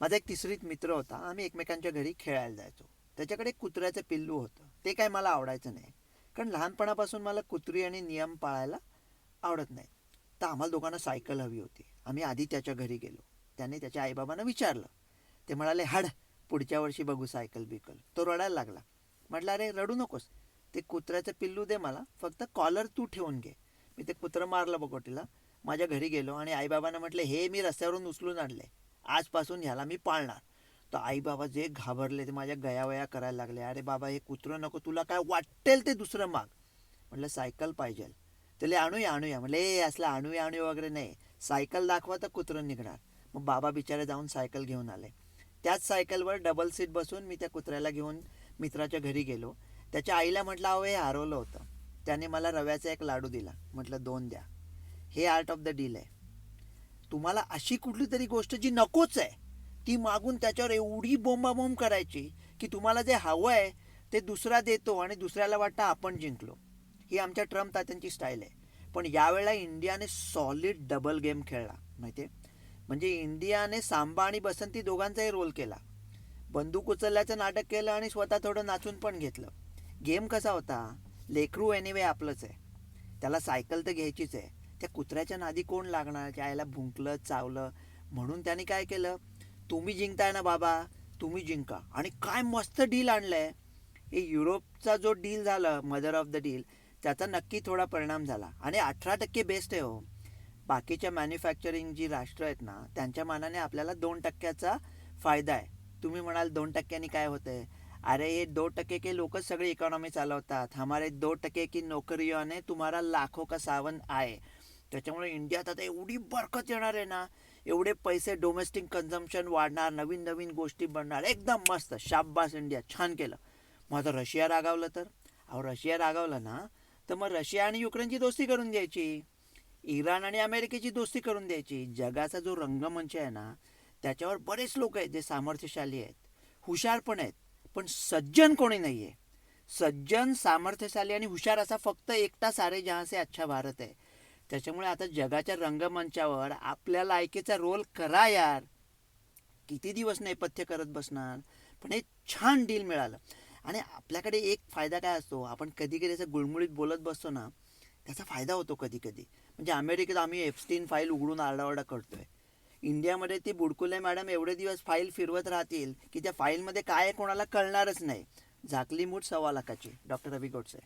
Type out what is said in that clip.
माझा एक तिसरीत मित्र होता. आम्ही एकमेकांच्या घरी खेळायला जायचो. त्याच्याकडे कुत्र्याचं पिल्लू होतं. ते काय मला आवडायचं नाही, कारण लहानपणापासून मला कुत्री आणि नियम पाळायला आवडत नाही. तर आम्हाला दोघांना सायकल हवी होती. आम्ही आधी त्याच्या घरी गेलो. त्याने त्याच्या आईबाबांना विचारलं. ते म्हणाले, हाड, पुढच्या वर्षी बघू सायकल बिकल. तो रडायला लागला. म्हटलं, अरे रडू नकोस, ते कुत्र्याचं पिल्लू दे मला, फक्त कॉलर तू ठेवून घे. मी ते कुत्रं मारलं बकोटीला. माझ्या घरी गेलो आणि आईबाबांना म्हटलं, हे मी रस्त्यावरून उचलून आणले, आजपासून ह्याला मी पाळणार. तर आई बाबा जे घाबरले, ते माझ्या गयावया करायला लागले. अरे बाबा, हे कुत्रं नको, तुला काय वाटेल ते दुसरं माग. म्हटलं सायकल पाहिजे. त्याला आणूया आणूया. म्हटलं ए असलं आणूया आणूया वगैरे नाही, सायकल दाखवा तर कुत्रं निघणार. मग बाबा बिचारे जाऊन सायकल घेऊन आले. त्याच सायकलवर डबल सीट बसून मी त्या कुत्र्याला घेऊन मित्राच्या घरी गेलो. त्याच्या आईला म्हटलं, अहो हे हरवलं होतं. त्याने मला रव्याचा एक लाडू दिला. म्हटलं 2 द्या. हे आर्ट ऑफ द डील आहे. तुम्हाला अशी कुठली तरी गोष्ट जी नकोच आहे ती मागून त्याच्यावर एवढी बोंबाबोंब करायची की तुम्हाला जे हवं आहे ते दुसरा देतो आणि दुसऱ्याला वाटतं आपण जिंकलो. ही आमच्या ट्रम्प तात्यांची स्टाईल आहे. पण यावेळेला इंडियाने सॉलिड डबल गेम खेळला माहिती आहे. म्हणजे इंडियाने सांबा आणि बसंती दोघांचाही रोल केला. बंदूक उचलल्याचं नाटक केलं आणि स्वतः थोडं नाचून पण घेतलं. गेम कसा होता, लेकरू एनिवे आपलंच आहे, त्याला सायकल तर घ्यायचीच आहे. त्या कुत्र्याच्या नादी कोण लागणार, त्याला भुंकलं चावलं. म्हणून त्याने काय केलं, तुम्ही जिंकताय ना बाबा, तुम्ही जिंका. आणि काय मस्त डील आणलंय. हे युरोपचा जो डील झाला, मदर ऑफ द डील, त्याचा नक्की थोडा परिणाम झाला. आणि 18% बेस्ट आहे हो. बाकीच्या मॅन्युफॅक्चरिंग जी राष्ट्र आहेत ना, त्यांच्या मानाने आपल्याला 2%चा फायदा आहे. तुम्ही म्हणाल 2%नी काय होतंय. अरे ये 2% के लोकच सगळी इकॉनॉमी चालवतात. हमारे 2% की नोकरियों ने तुम्हारा लाखों का सावन आहे. त्याच्यामुळे इंडियात आता एवढी बरकत येणार आहे ना, एवढे पैसे, डोमेस्टिक कन्झम्पशन वाढणार, नवीन नवीन गोष्टी बनणार, एकदम मस्त. शाब्बास इंडिया, छान केलं. मग आता रशिया रागावलं तर, अहो रशिया रागावलं ना, तर मग रशिया आणि युक्रेनची दोस्ती करून द्यायची, इराण आणि अमेरिकेची दोस्ती करून द्यायची. जगाचा जो रंगमंच आहे ना, त्याच्यावर बरेच लोक आहेत जे सामर्थ्यशाली आहेत, हुशार पण आहेत, पण सज्जन कोणी नाही आहे. सज्जन, सामर्थ्यशाली आणि हुशार असा फक्त एकटा सारे जहां से अच्छा भारत आहे. त्याच्यामुळे आता जगाच्या रंगमंचावर आपल्या लायकीचा रोल करा यार. किती दिवस नेपथ्य करत बसणार. पण एक छान डील मिळालं. आणि आपल्याकडे एक फायदा काय असतो, आपण कधी कधी असं गुळमुळीत बोलत बसतो ना, त्याचा फायदा होतो कधी कधी. म्हणजे अमेरिकेत आम्ही एप्स्टीन फाईल उघडून आरडाओरडा करतोय. इंडियामध्ये ती बुडकुले मॅडम एवढे दिवस फाईल फिरवत राहतील की त्या फाईलमध्ये काय कोणाला कळणारच नाही. झाकली मूठ 1.25 लाखाची. डॉक्टर रवी गोडसे.